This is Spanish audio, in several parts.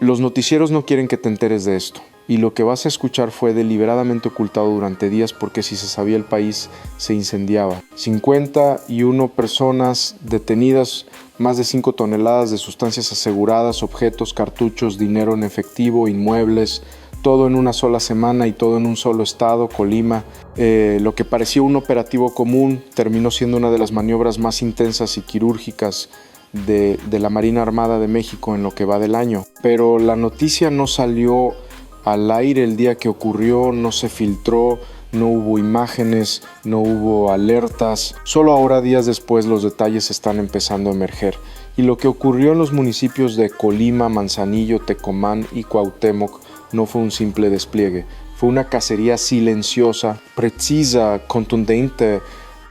Los noticieros no quieren que te enteres de esto, y lo que vas a escuchar fue deliberadamente ocultado durante días porque si se sabía el país se incendiaba. 51 personas detenidas, más de 5 toneladas de sustancias aseguradas, objetos, cartuchos, dinero en efectivo, inmuebles, todo en una sola semana y todo en un solo estado, Colima. Lo que parecía un operativo común terminó siendo una de las maniobras más intensas y quirúrgicas de la Marina Armada de México en lo que va del año. Pero la noticia no salió al aire el día que ocurrió, no se filtró, no hubo imágenes, no hubo alertas. Solo ahora, días después, los detalles están empezando a emerger. Y lo que ocurrió en los municipios de Colima, Manzanillo, Tecomán y Cuauhtémoc no fue un simple despliegue. Fue una cacería silenciosa, precisa, contundente,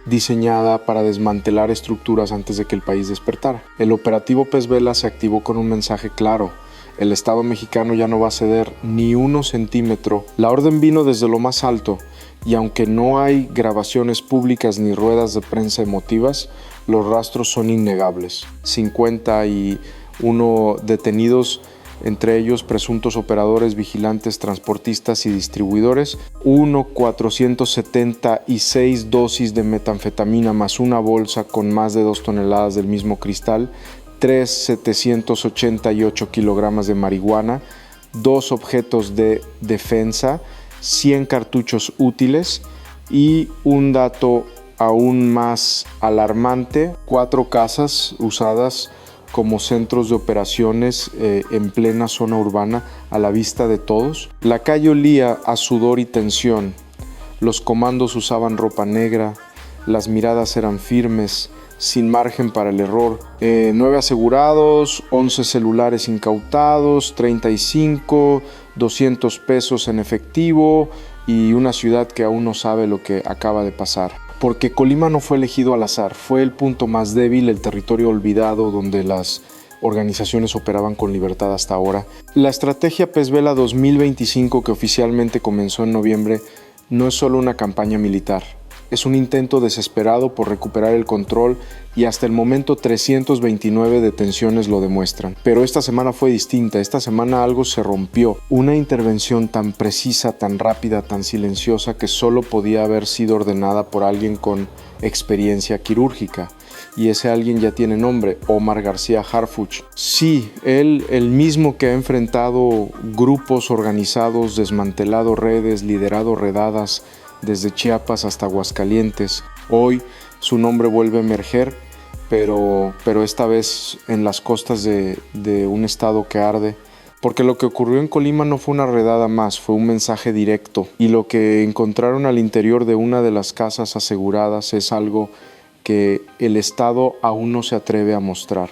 diseñada para desmantelar estructuras antes de que el país despertara. El operativo Pez Vela se activó con un mensaje claro. El Estado mexicano ya no va a ceder ni 1 centímetro. La orden vino desde lo más alto y aunque no hay grabaciones públicas ni ruedas de prensa emotivas, los rastros son innegables. 51 detenidos, entre ellos presuntos operadores, vigilantes, transportistas y distribuidores, 476 dosis de metanfetamina más una bolsa con más de 2 toneladas del mismo cristal, 788 kilogramos de marihuana, 2 objetos de defensa, 100 cartuchos útiles y un dato aún más alarmante, 4 casas usadas como centros de operaciones en plena zona urbana a la vista de todos. La calle olía a sudor y tensión. Los comandos usaban ropa negra, las miradas eran firmes, sin margen para el error. 9 asegurados, 11 celulares incautados, 35, 200 pesos en efectivo y una ciudad que aún no sabe lo que acaba de pasar. Porque Colima no fue elegido al azar, fue el punto más débil, el territorio olvidado donde las organizaciones operaban con libertad hasta ahora. La estrategia Pez Vela 2025, que oficialmente comenzó en noviembre, no es solo una campaña militar. Es un intento desesperado por recuperar el control y hasta el momento 329 detenciones lo demuestran. Pero esta semana fue distinta, esta semana algo se rompió. Una intervención tan precisa, tan rápida, tan silenciosa que solo podía haber sido ordenada por alguien con experiencia quirúrgica. Y ese alguien ya tiene nombre, Omar García Harfuch. Sí, él, el mismo que ha enfrentado grupos organizados, desmantelado redes, liderado redadas, desde Chiapas hasta Aguascalientes. Hoy su nombre vuelve a emerger, pero esta vez en las costas de un estado que arde. Porque lo que ocurrió en Colima no fue una redada más, fue un mensaje directo. Y lo que encontraron al interior de una de las casas aseguradas es algo que el Estado aún no se atreve a mostrar.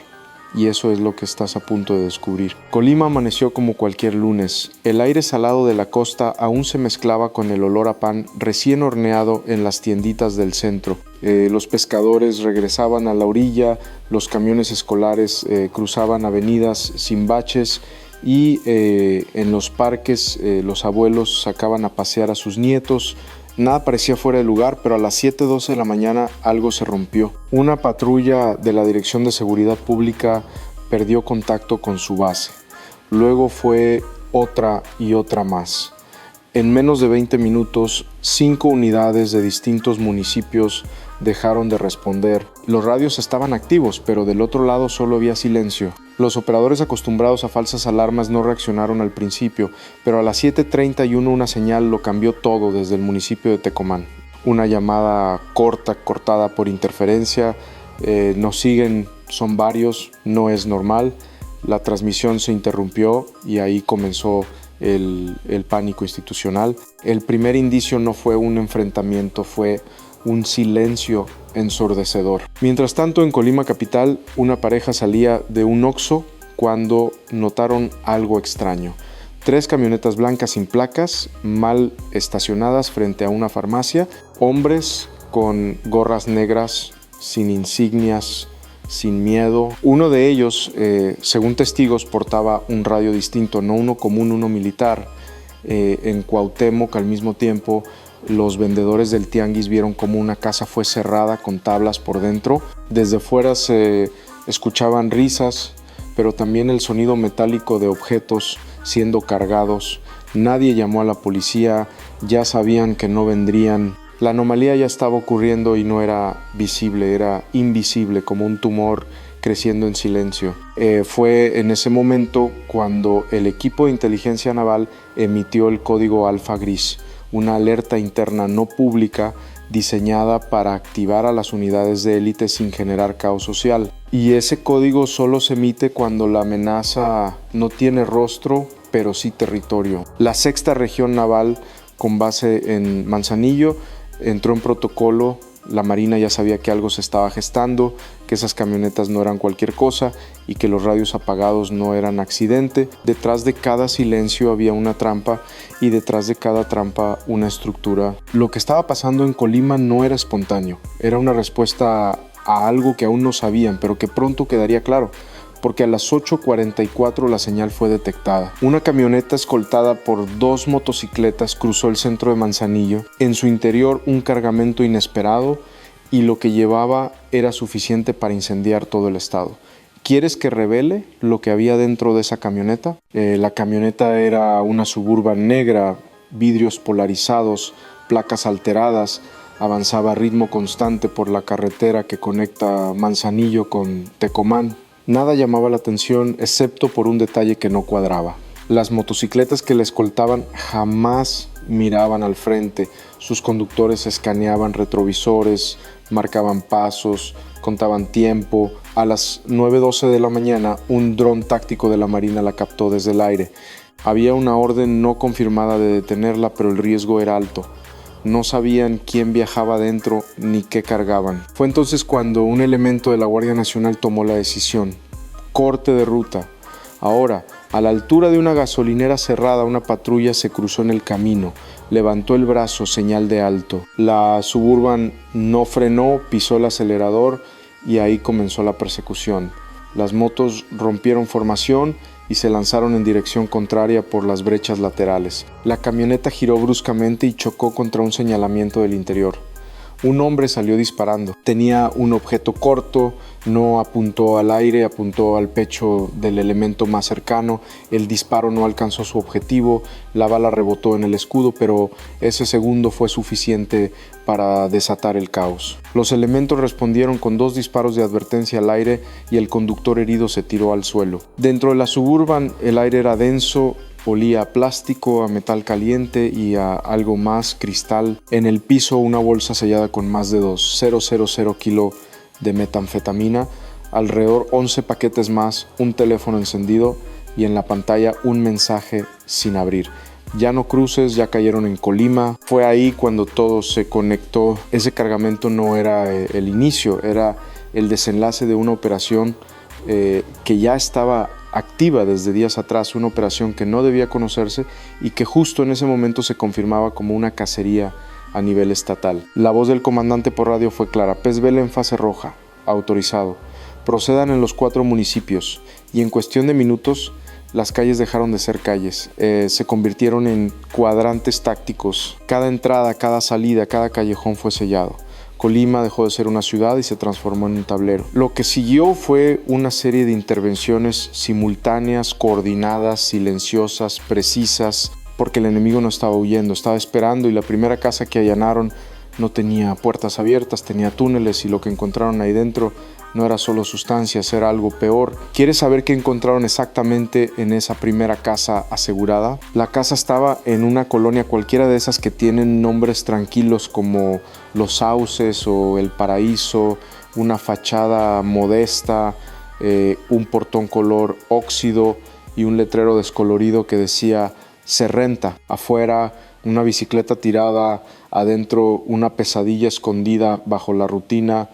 Y eso es lo que estás a punto de descubrir. Colima amaneció como cualquier lunes. El aire salado de la costa aún se mezclaba con el olor a pan recién horneado en las tienditas del centro. Los pescadores regresaban a la orilla, los camiones escolares cruzaban avenidas sin baches y en los parques los abuelos sacaban a pasear a sus nietos. Nada parecía fuera de lugar, pero a las 7:12 de la mañana algo se rompió. Una patrulla de la Dirección de Seguridad Pública perdió contacto con su base. Luego fue otra y otra más. En menos de 20 minutos, 5 unidades de distintos municipios dejaron de responder. Los radios estaban activos, pero del otro lado solo había silencio. Los operadores acostumbrados a falsas alarmas no reaccionaron al principio, pero a las 7:31 una señal lo cambió todo desde el municipio de Tecomán. Una llamada cortada por interferencia. Nos siguen, son varios, no es normal. La transmisión se interrumpió y ahí comenzó el pánico institucional. El primer indicio no fue un enfrentamiento, fue un silencio ensordecedor. Mientras tanto, en Colima capital, una pareja salía de un Oxxo cuando notaron algo extraño. 3 camionetas blancas sin placas, mal estacionadas frente a una farmacia, hombres con gorras negras, sin insignias, sin miedo. Uno de ellos, según testigos, portaba un radio distinto, no uno común, uno militar. En Cuauhtémoc, al mismo tiempo, los vendedores del tianguis vieron cómo una casa fue cerrada con tablas por dentro. Desde fuera se escuchaban risas, pero también el sonido metálico de objetos siendo cargados. Nadie llamó a la policía, ya sabían que no vendrían. La anomalía ya estaba ocurriendo y no era visible, era invisible, como un tumor creciendo en silencio. Fue en ese momento cuando el equipo de inteligencia naval emitió el código Alfa Gris, una alerta interna no pública diseñada para activar a las unidades de élite sin generar caos social. Y ese código solo se emite cuando la amenaza no tiene rostro, pero sí territorio. La sexta región naval, con base en Manzanillo, entró en protocolo. La Marina ya sabía que algo se estaba gestando, que esas camionetas no eran cualquier cosa y que los radios apagados no eran accidente. Detrás de cada silencio había una trampa y detrás de cada trampa una estructura. Lo que estaba pasando en Colima no era espontáneo, era una respuesta a algo que aún no sabían, pero que pronto quedaría claro, porque a las 8:44 la señal fue detectada. Una camioneta escoltada por 2 motocicletas cruzó el centro de Manzanillo. En su interior un cargamento inesperado y lo que llevaba era suficiente para incendiar todo el estado. ¿Quieres que revele lo que había dentro de esa camioneta? La camioneta era una Suburban negra, vidrios polarizados, placas alteradas, avanzaba a ritmo constante por la carretera que conecta Manzanillo con Tecomán. Nada llamaba la atención excepto por un detalle que no cuadraba. Las motocicletas que le escoltaban jamás miraban al frente. Sus conductores escaneaban retrovisores, marcaban pasos, contaban tiempo. A las 9:12 de la mañana, un dron táctico de la Marina la captó desde el aire. Había una orden no confirmada de detenerla, pero el riesgo era alto. No sabían quién viajaba dentro ni qué cargaban. Fue entonces cuando un elemento de la Guardia Nacional tomó la decisión. Corte de ruta. Ahora, a la altura de una gasolinera cerrada, una patrulla se cruzó en el camino. Levantó el brazo, señal de alto. La Suburban no frenó, pisó el acelerador y ahí comenzó la persecución. Las motos rompieron formación y se lanzaron en dirección contraria por las brechas laterales. La camioneta giró bruscamente y chocó contra un señalamiento del interior. Un hombre salió disparando. Tenía un objeto corto, no apuntó al aire, apuntó al pecho del elemento más cercano. El disparo no alcanzó su objetivo, la bala rebotó en el escudo, pero ese segundo fue suficiente para desatar el caos. Los elementos respondieron con 2 disparos de advertencia al aire y el conductor herido se tiró al suelo. Dentro de la Suburban el aire era denso, olía a plástico, a metal caliente y a algo más, cristal. En el piso una bolsa sellada con más de 2,000 kilo de metanfetamina, alrededor 11 paquetes más, un teléfono encendido y en la pantalla un mensaje sin abrir. Ya no cruces, ya cayeron en Colima. Fue ahí cuando todo se conectó. Ese cargamento no era el inicio, era el desenlace de una operación que ya estaba activa desde días atrás, una operación que no debía conocerse y que justo en ese momento se confirmaba como una cacería a nivel estatal. La voz del comandante por radio fue clara: Pez Vela en fase roja, autorizado. Procedan en los 4 municipios y en cuestión de minutos las calles dejaron de ser calles, se convirtieron en cuadrantes tácticos. Cada entrada, cada salida, cada callejón fue sellado. Colima dejó de ser una ciudad y se transformó en un tablero. Lo que siguió fue una serie de intervenciones simultáneas, coordinadas, silenciosas, precisas, porque el enemigo no estaba huyendo, estaba esperando, y la primera casa que allanaron no tenía puertas abiertas, tenía túneles, y lo que encontraron ahí dentro no era solo sustancias, era algo peor. ¿Quieres saber qué encontraron exactamente en esa primera casa asegurada? La casa estaba en una colonia cualquiera de esas que tienen nombres tranquilos como Los Sauces o El Paraíso, una fachada modesta, un portón color óxido y un letrero descolorido que decía "se renta". Afuera una bicicleta tirada, adentro una pesadilla escondida bajo la rutina.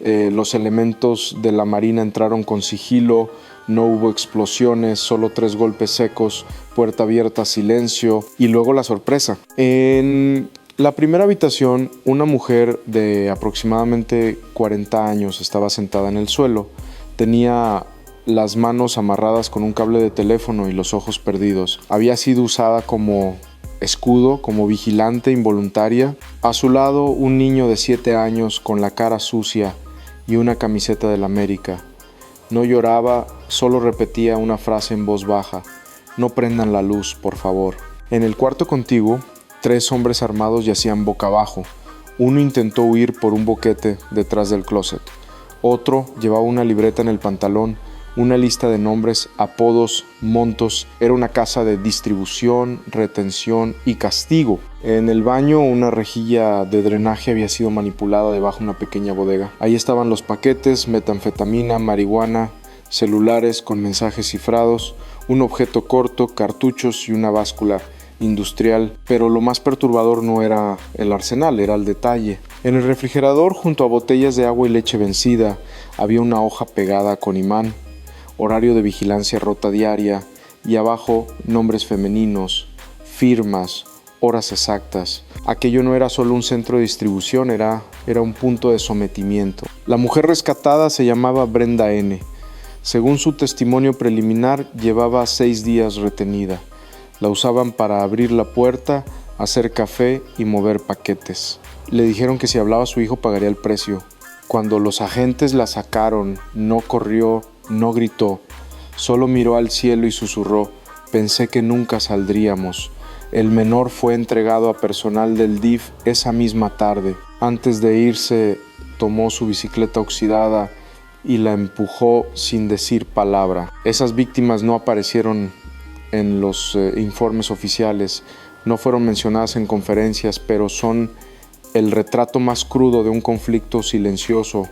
Los elementos de la Marina entraron con sigilo, no hubo explosiones, solo 3 golpes secos, puerta abierta, silencio, y luego la sorpresa. En la primera habitación, una mujer de aproximadamente 40 años estaba sentada en el suelo. Tenía las manos amarradas con un cable de teléfono y los ojos perdidos. Había sido usada como escudo, como vigilante involuntaria. A su lado, un niño de 7 años con la cara sucia y una camiseta del América. No lloraba, solo repetía una frase en voz baja: no prendan la luz, por favor. En el cuarto contiguo, 3 hombres armados yacían boca abajo. Uno intentó huir por un boquete detrás del closet. Otro llevaba una libreta en el pantalón, una lista de nombres, apodos, montos. Era una casa de distribución, retención y castigo. En el baño, una rejilla de drenaje había sido manipulada debajo de una pequeña bodega. Ahí estaban los paquetes, metanfetamina, marihuana, celulares con mensajes cifrados, un objeto corto, cartuchos y una báscula industrial. Pero lo más perturbador no era el arsenal, era el detalle. En el refrigerador, junto a botellas de agua y leche vencida, había una hoja pegada con imán, horario de vigilancia rota diaria, y abajo nombres femeninos, firmas, horas exactas. Aquello no era solo un centro de distribución, era un punto de sometimiento. La mujer rescatada se llamaba Brenda N. Según su testimonio preliminar, llevaba 6 días retenida. La usaban para abrir la puerta, hacer café y mover paquetes. Le dijeron que si hablaba a su hijo pagaría el precio. Cuando los agentes la sacaron, no corrió, no gritó, solo miró al cielo y susurró: pensé que nunca saldríamos. El menor fue entregado a personal del DIF esa misma tarde. Antes de irse, tomó su bicicleta oxidada y la empujó sin decir palabra. Esas víctimas no aparecieron en los informes oficiales, no fueron mencionadas en conferencias, pero son el retrato más crudo de un conflicto silencioso,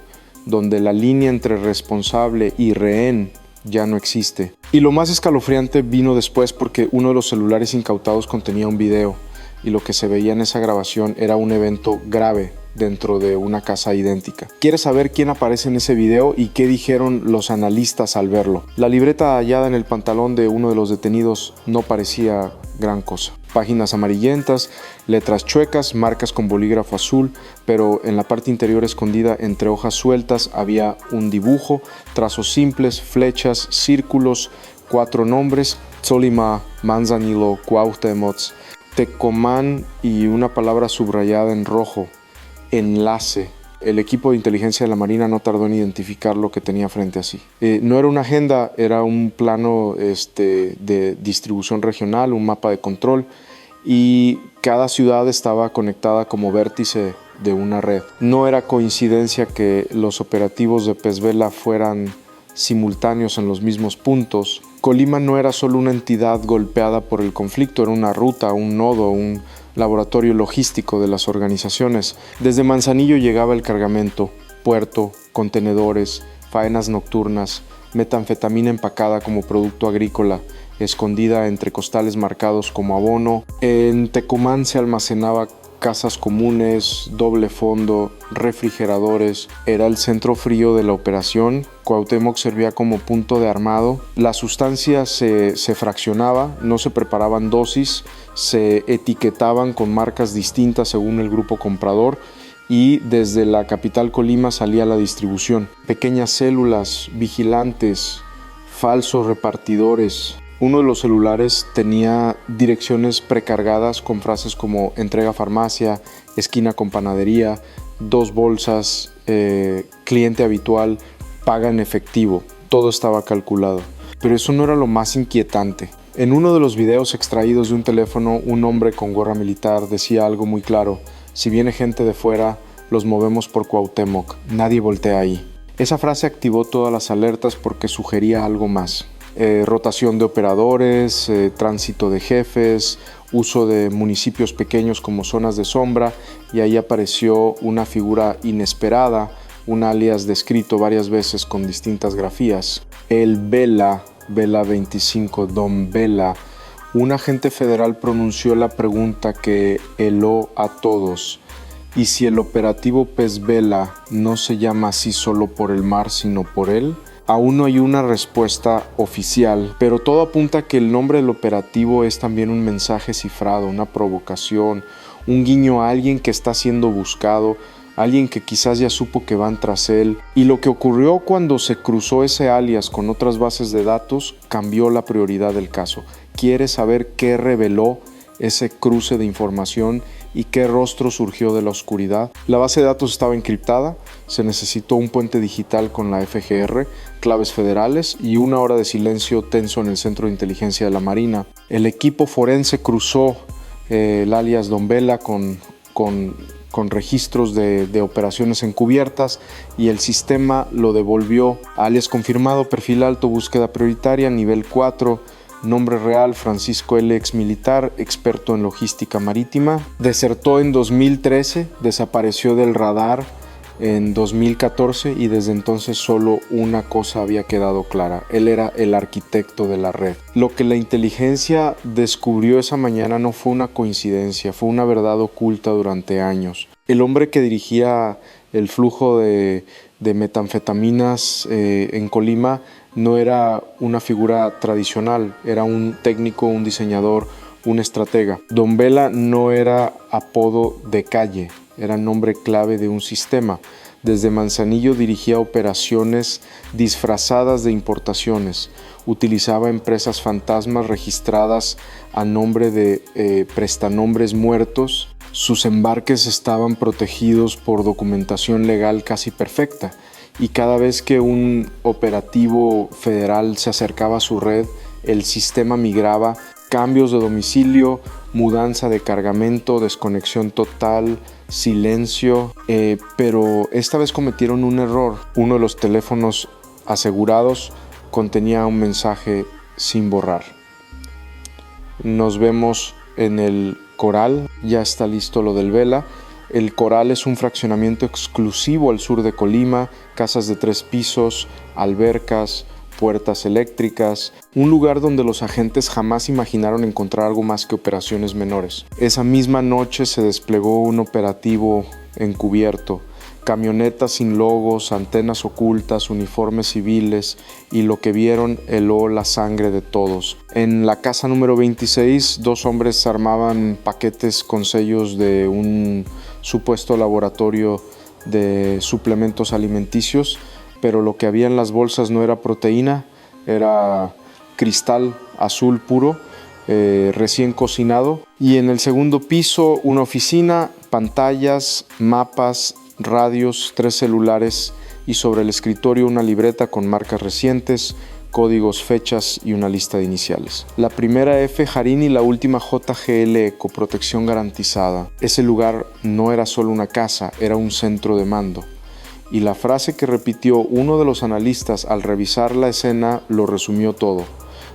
donde la línea entre responsable y rehén ya no existe. Y lo más escalofriante vino después, porque uno de los celulares incautados contenía un video, y lo que se veía en esa grabación era un evento grave dentro de una casa idéntica. ¿Quieres saber quién aparece en ese video y qué dijeron los analistas al verlo? La libreta hallada en el pantalón de uno de los detenidos no parecía gran cosa. Páginas amarillentas, letras chuecas, marcas con bolígrafo azul, pero en la parte interior, escondida entre hojas sueltas, había un dibujo, trazos simples, flechas, círculos, 4 nombres: Tzolima, Manzanillo, Cuauhtémoc, Tecomán y una palabra subrayada en rojo: enlace. El equipo de inteligencia de la Marina no tardó en identificar lo que tenía frente a sí. No era una agenda, era un plano de distribución regional, un mapa de control, y cada ciudad estaba conectada como vértice de una red. No era coincidencia que los operativos de Pez Vela fueran simultáneos en los mismos puntos. Colima no era solo una entidad golpeada por el conflicto, era una ruta, un nodo, un laboratorio logístico de las organizaciones. Desde Manzanillo llegaba el cargamento, puerto, contenedores, faenas nocturnas, metanfetamina empacada como producto agrícola, escondida entre costales marcados como abono. En Tecomán se almacenaba casas comunes, doble fondo, refrigeradores. Era el centro frío de la operación. Cuauhtémoc servía como punto de armado. La sustancia se fraccionaba, no se preparaban dosis, se etiquetaban con marcas distintas según el grupo comprador, y desde la capital Colima salía la distribución. Pequeñas células, vigilantes, falsos repartidores. Uno de los celulares tenía direcciones precargadas con frases como entrega farmacia, esquina con panadería, 2 bolsas, cliente habitual, paga en efectivo. Todo estaba calculado. Pero eso no era lo más inquietante. En uno de los videos extraídos de un teléfono, un hombre con gorra militar decía algo muy claro: si viene gente de fuera, los movemos por Cuauhtémoc, nadie voltea ahí. Esa frase activó todas las alertas porque sugería algo más. Rotación de operadores, tránsito de jefes, uso de municipios pequeños como zonas de sombra, y ahí apareció una figura inesperada, un alias descrito varias veces con distintas grafías: el Vela 25, Don Vela. Un agente federal pronunció la pregunta que heló a todos: ¿y si el operativo Pez Vela no se llama así solo por el mar, sino por él? Aún no hay una respuesta oficial, pero todo apunta a que el nombre del operativo es también un mensaje cifrado, una provocación, un guiño a alguien que está siendo buscado, alguien que quizás ya supo que van tras él. Y lo que ocurrió cuando se cruzó ese alias con otras bases de datos cambió la prioridad del caso. ¿Quieres saber qué reveló ese cruce de información y qué rostro surgió de la oscuridad. La base de datos estaba encriptada, se necesitó un puente digital con la FGR, claves federales y 1 hora de silencio tenso en el Centro de Inteligencia de la Marina. El equipo forense cruzó el alias Don Vela con registros de operaciones encubiertas y el sistema lo devolvió. Alias confirmado, perfil alto, búsqueda prioritaria, nivel 4, nombre real Francisco L. ex militar, experto en logística marítima. Desertó en 2013, desapareció del radar en 2014 y desde entonces solo una cosa había quedado clara: él era el arquitecto de la red. Lo que la inteligencia descubrió esa mañana no fue una coincidencia, fue una verdad oculta durante años. El hombre que dirigía el flujo de metanfetaminas en Colima no era una figura tradicional, era un técnico, un diseñador, un estratega. Don Vela no era apodo de calle, era nombre clave de un sistema. Desde Manzanillo dirigía operaciones disfrazadas de importaciones. Utilizaba empresas fantasmas registradas a nombre de prestanombres muertos. Sus embarques estaban protegidos por documentación legal casi perfecta. Y cada vez que un operativo federal se acercaba a su red, el sistema migraba. Cambios de domicilio, mudanza de cargamento, desconexión total, silencio, pero esta vez cometieron un error. Uno de los teléfonos asegurados contenía un mensaje sin borrar. Nos vemos en el Coral, ya está listo lo del Vela. El Coral es un fraccionamiento exclusivo al sur de Colima, casas de 3 pisos, albercas, puertas eléctricas, un lugar donde los agentes jamás imaginaron encontrar algo más que operaciones menores. Esa misma noche se desplegó un operativo encubierto, camionetas sin logos, antenas ocultas, uniformes civiles, y lo que vieron heló la sangre de todos. En la casa número 26, 2 hombres armaban paquetes con sellos de un supuesto laboratorio de suplementos alimenticios, pero lo que había en las bolsas no era proteína, era cristal azul puro, recién cocinado. Y en el segundo piso, una oficina, pantallas, mapas, radios, 3 celulares y sobre el escritorio una libreta con marcas recientes, códigos, fechas y una lista de iniciales. La primera F Jarín y la última JGL Eco, protección garantizada. Ese lugar no era solo una casa, era un centro de mando. Y la frase que repitió uno de los analistas al revisar la escena lo resumió todo.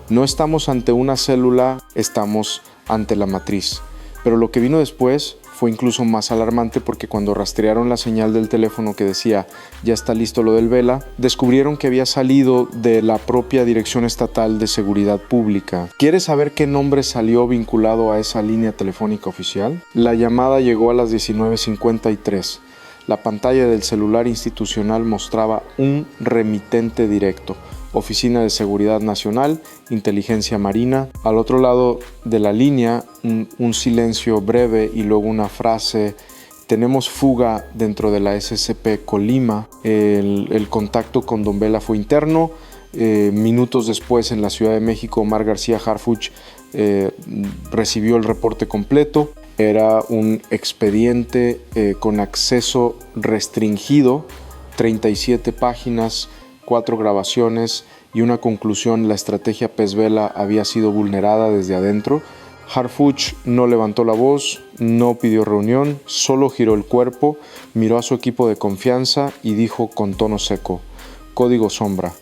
No estamos ante una célula, estamos ante la matriz. Pero lo que vino después fue incluso más alarmante, porque cuando rastrearon la señal del teléfono que decía ya está listo lo del Vela, descubrieron que había salido de la propia Dirección Estatal de Seguridad Pública. ¿Quieres saber qué nombre salió vinculado a esa línea telefónica oficial? La llamada llegó a las 19:53. La pantalla del celular institucional mostraba un remitente directo: Oficina de Seguridad Nacional, Inteligencia Marina. Al otro lado de la línea, un silencio breve y luego una frase: tenemos fuga dentro de la SCP Colima. El contacto con Don Vela fue interno. Minutos después, en la Ciudad de México, Omar García Harfuch recibió el reporte completo. Era un expediente con acceso restringido, 37 páginas, 4 grabaciones y una conclusión: la estrategia Pez Vela había sido vulnerada desde adentro. Harfuch no levantó la voz, no pidió reunión, solo giró el cuerpo, miró a su equipo de confianza y dijo con tono seco: código sombra.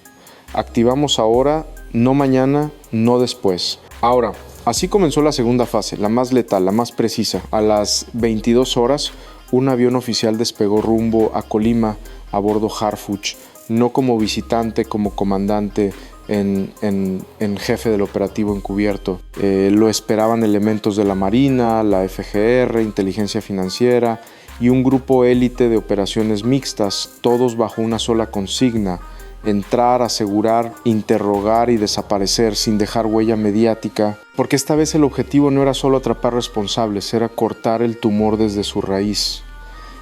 Activamos ahora, no mañana, no después. Ahora, así comenzó la segunda fase, la más letal, la más precisa. A las 22 horas, un avión oficial despegó rumbo a Colima a bordo Harfuch, no como visitante, como comandante en jefe del operativo encubierto. Lo esperaban elementos de la Marina, la FGR, Inteligencia Financiera y un grupo élite de operaciones mixtas, todos bajo una sola consigna: entrar, asegurar, interrogar y desaparecer sin dejar huella mediática, porque esta vez el objetivo no era solo atrapar responsables, era cortar el tumor desde su raíz.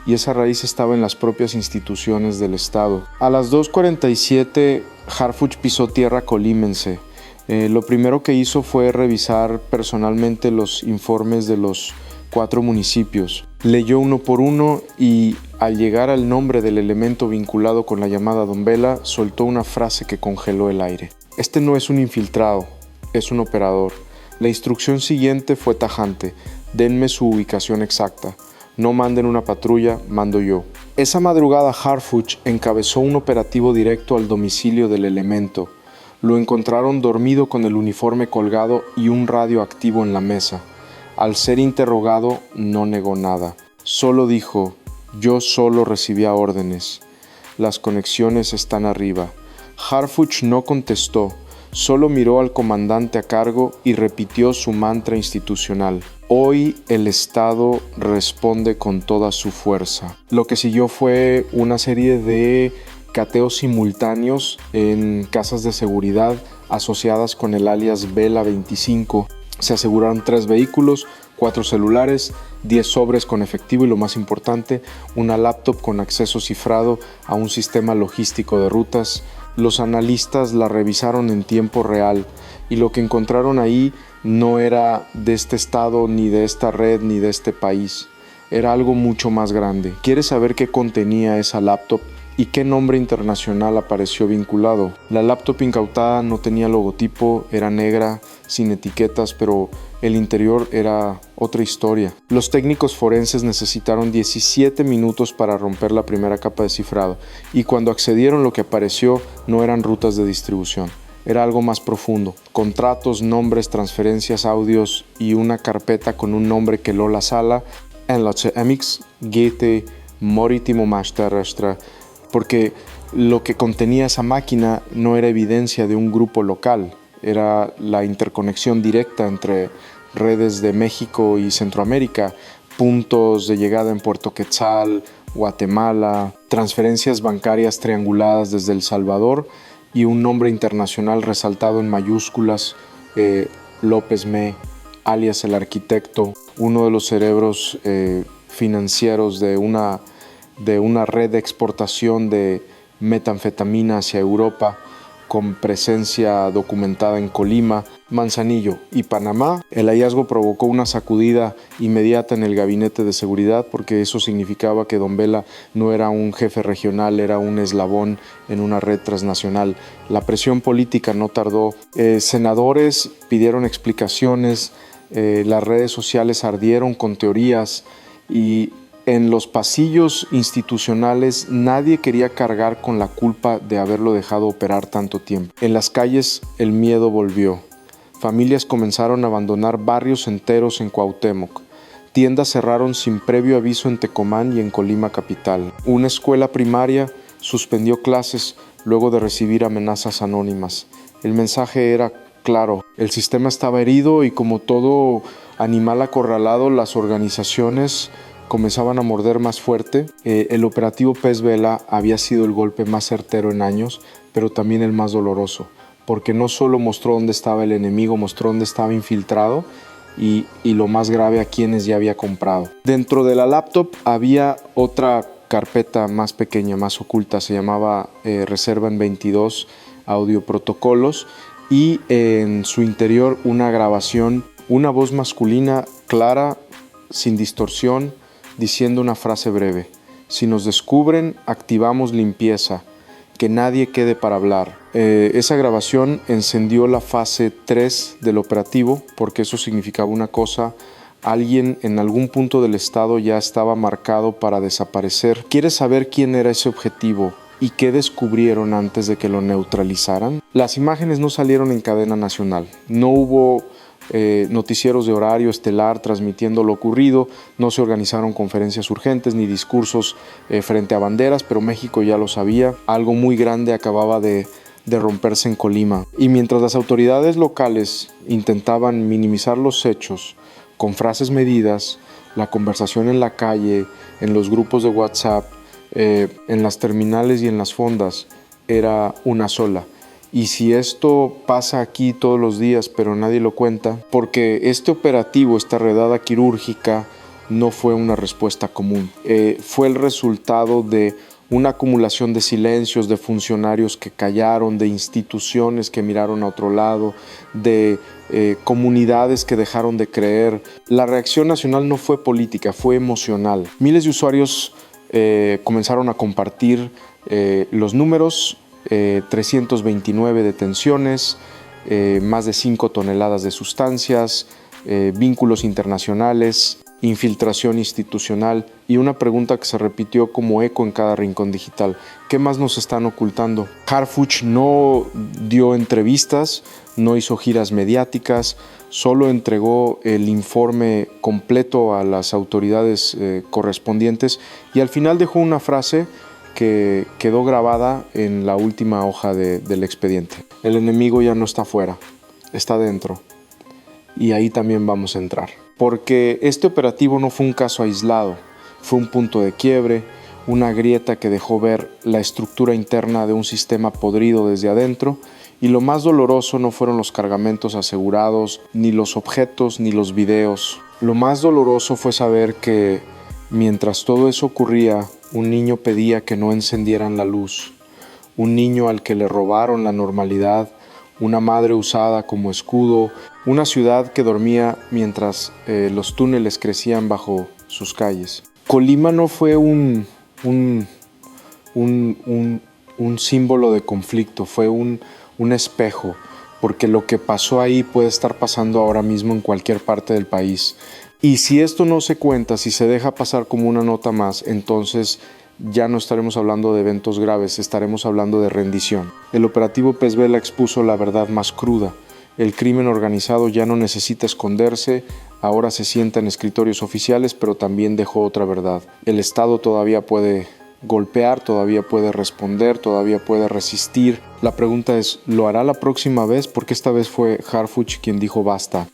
Y esa raíz estaba en las propias instituciones del Estado. A las 2:47, Harfuch pisó tierra colímense. Lo primero que hizo fue revisar personalmente los informes de los 4 municipios. Leyó uno por uno y, al llegar al nombre del elemento vinculado con la llamada Don Vela, soltó una frase que congeló el aire. Este no es un infiltrado, es un operador. La instrucción siguiente fue tajante: denme su ubicación exacta. No manden una patrulla, mando yo. Esa madrugada Harfuch encabezó un operativo directo al domicilio del elemento. Lo encontraron dormido con el uniforme colgado y un radio activo en la mesa. Al ser interrogado, no negó nada. Solo dijo: yo solo recibía órdenes. Las conexiones están arriba. Harfuch no contestó, solo miró al comandante a cargo y repitió su mantra institucional: hoy el Estado responde con toda su fuerza. Lo que siguió fue una serie de cateos simultáneos en casas de seguridad asociadas con el alias Vela 25. Se aseguraron 3 vehículos, 4 celulares, 10 sobres con efectivo y, lo más importante, una laptop con acceso cifrado a un sistema logístico de rutas. Los analistas la revisaron en tiempo real y lo que encontraron ahí no era de este estado, ni de esta red, ni de este país. Era algo mucho más grande. ¿Quieres saber qué contenía esa laptop y qué nombre internacional apareció vinculado? La laptop incautada no tenía logotipo, era negra, sin etiquetas, pero el interior era otra historia. Los técnicos forenses necesitaron 17 minutos para romper la primera capa de cifrado, y cuando accedieron, lo que apareció no eran rutas de distribución. Era algo más profundo: contratos, nombres, transferencias, audios y una carpeta con un nombre que Lola Sala en la CMX GT Marítimo Más Terrestre, porque lo que contenía esa máquina no era evidencia de un grupo local, era la interconexión directa entre redes de México y Centroamérica, puntos de llegada en Puerto Quetzal, Guatemala, transferencias bancarias trianguladas desde El Salvador y un nombre internacional resaltado en mayúsculas: López Me, alias el arquitecto, uno de los cerebros financieros de una red de exportación de metanfetamina hacia Europa, con presencia documentada en Colima, Manzanillo y Panamá. El hallazgo provocó una sacudida inmediata en el gabinete de seguridad, porque eso significaba que Don Vela no era un jefe regional, era un eslabón en una red transnacional. La presión política no tardó. Senadores pidieron explicaciones, las redes sociales ardieron con teorías, y en los pasillos institucionales nadie quería cargar con la culpa de haberlo dejado operar tanto tiempo. En las calles el miedo volvió. Familias comenzaron a abandonar barrios enteros en Cuauhtémoc. Tiendas cerraron sin previo aviso en Tecomán y en Colima capital. Una escuela primaria suspendió clases luego de recibir amenazas anónimas. El mensaje era claro: el sistema estaba herido y, como todo animal acorralado, las organizaciones comenzaban a morder más fuerte. El operativo Pez Vela había sido el golpe más certero en años, pero también el más doloroso, porque no solo mostró dónde estaba el enemigo, mostró dónde estaba infiltrado y lo más grave, a quienes ya había comprado. Dentro de la laptop había otra carpeta más pequeña, más oculta, se llamaba Reserva en 22 Audioprotocolos, y en su interior una grabación, una voz masculina clara, sin distorsión, diciendo una frase breve: si nos descubren, activamos limpieza, que nadie quede para hablar. Esa grabación encendió la fase 3 del operativo, porque eso significaba una cosa: alguien en algún punto del estado ya estaba marcado para desaparecer. ¿Quieres saber quién era ese objetivo y qué descubrieron antes de que lo neutralizaran? Las imágenes no salieron en cadena nacional, no hubo noticieros de horario estelar transmitiendo lo ocurrido, no se organizaron conferencias urgentes ni discursos frente a banderas, pero México ya lo sabía. Algo muy grande acababa de romperse en Colima, y mientras las autoridades locales intentaban minimizar los hechos con frases medidas, la conversación en la calle, en los grupos de WhatsApp, en las terminales y en las fondas era una sola: y si esto pasa aquí todos los días pero nadie lo cuenta, porque este operativo, esta redada quirúrgica, no fue una respuesta común. Fue el resultado de una acumulación de silencios, de funcionarios que callaron, de instituciones que miraron a otro lado, de comunidades que dejaron de creer. La reacción nacional no fue política, fue emocional. Miles de usuarios comenzaron a compartir los números, 329 detenciones, más de 5 toneladas de sustancias, vínculos internacionales, infiltración institucional y una pregunta que se repitió como eco en cada rincón digital: ¿qué más nos están ocultando? Harfuch no dio entrevistas, no hizo giras mediáticas, solo entregó el informe completo a las autoridades correspondientes y al final dejó una frase que quedó grabada en la última hoja del expediente: el enemigo ya no está afuera, está dentro. Y ahí también vamos a entrar. Porque este operativo no fue un caso aislado, fue un punto de quiebre, una grieta que dejó ver la estructura interna de un sistema podrido desde adentro, y lo más doloroso no fueron los cargamentos asegurados, ni los objetos, ni los videos. Lo más doloroso fue saber que, mientras todo eso ocurría, un niño pedía que no encendieran la luz, un niño al que le robaron la normalidad, una madre usada como escudo, una ciudad que dormía mientras los túneles crecían bajo sus calles. Colima no fue un símbolo de conflicto, fue un espejo, porque lo que pasó ahí puede estar pasando ahora mismo en cualquier parte del país. Y si esto no se cuenta, si se deja pasar como una nota más, entonces ya no estaremos hablando de eventos graves, estaremos hablando de rendición. El operativo Pez Vela expuso la verdad más cruda. El crimen organizado ya no necesita esconderse, ahora se sienta en escritorios oficiales, pero también dejó otra verdad. El Estado todavía puede golpear, todavía puede responder, todavía puede resistir. La pregunta es, ¿lo hará la próxima vez? Porque esta vez fue Harfuch quien dijo basta.